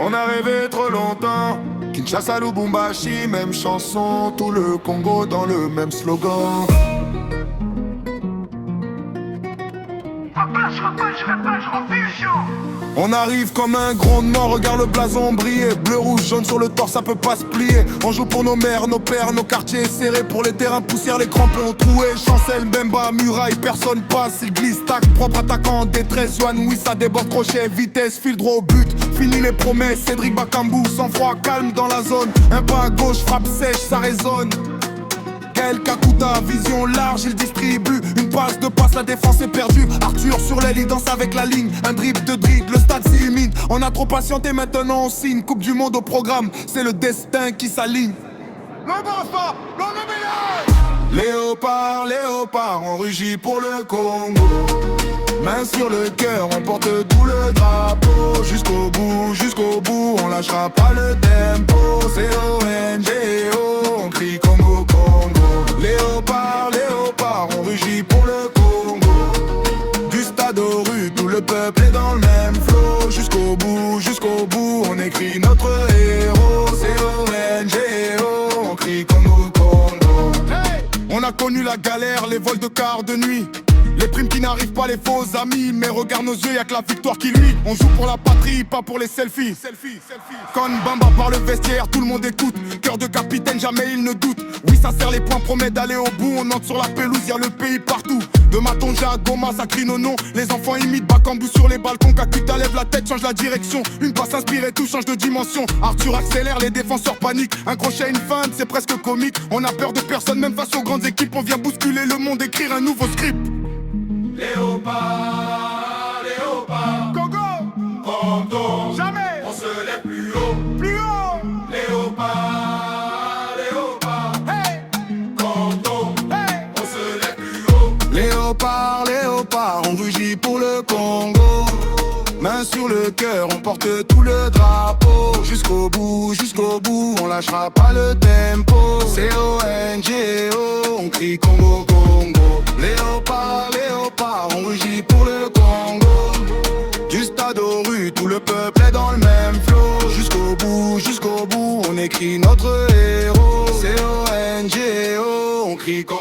On a rêvé trop longtemps. Kinshasa, Lubumbashi, même chanson. Tout le Congo dans le même slogan. On arrive comme un grondement, regarde le blason briller. Bleu, rouge, jaune sur le torse, ça peut pas se plier. On joue pour nos mères, nos pères, nos quartiers serrés. Pour les terrains poussière, les crampons troués. Chancel, Mbemba, muraille, personne passe. Il glisse, tac, propre attaquant en détresse. Johan, oui, ça déborde, crochet, vitesse, file droit au but. Fini les promesses, Cédric Bakambu, sans froid, calme dans la zone. Un pas à gauche, frappe sèche, ça résonne. Quel Kakuta, vision large, il distribue. Une passe de passe, la défense est perdue. Arthur sur l'aile, il danse avec la ligne. Un dribble de dribble, le stade s'illumine. On a trop patienté, maintenant on signe. Coupe du monde au programme, c'est le destin qui s'aligne. Léopard, léopard, on rugit pour le Congo. Main sur le cœur, on porte tout le drapeau. Jusqu'au bout, on lâchera pas le tempo. C'est ONGO, on crie Congo, Congo. Léopard, léopard, on rugit pour le Congo. Du stade aux rues, tout le peuple est dans le même flow. Jusqu'au bout, on écrit notre héros. C'est ONGO, on crie Congo, Congo. Hey, on a connu la galère, les vols de car de nuit. Les primes qui n'arrivent pas, les faux amis. Mais regarde nos yeux, y'a que la victoire qui luit. On joue pour la patrie, pas pour les selfies. Quand Bamba par le vestiaire, tout le monde écoute. Cœur de capitaine, jamais il ne doute. Oui, ça serre les poings, promet d'aller au bout. On entre sur la pelouse, y'a le pays partout. De Matonge à Goma, ça crie nos noms. Les enfants imitent Bakambu sur les balcons. Kakuta lève la tête, change la direction. Une passe inspirée, tout change de dimension. Arthur accélère, les défenseurs paniquent. Un crochet, une feinte, c'est presque comique. On a peur de personne, même face aux grandes équipes. On vient bousculer le monde, écrire un nouveau script. Léopard, léopard, Congo, Congo, jamais, on se lève plus haut, plus haut. Léopard, léopard, Hey, Congo, hey. on se lève plus haut. Léopard, léopard, on rugit pour le Congo. Main sur le cœur, on porte tout le drapeau. Jusqu'au bout, on lâchera pas le tempo. C'est ONGO, on crie Congo, Congo. Léopard, léopard, on rugit pour le Congo. Du stade aux rues, tout le peuple est dans le même flow. Jusqu'au bout, on écrit notre héros. C'est ONGO, on crie Congo.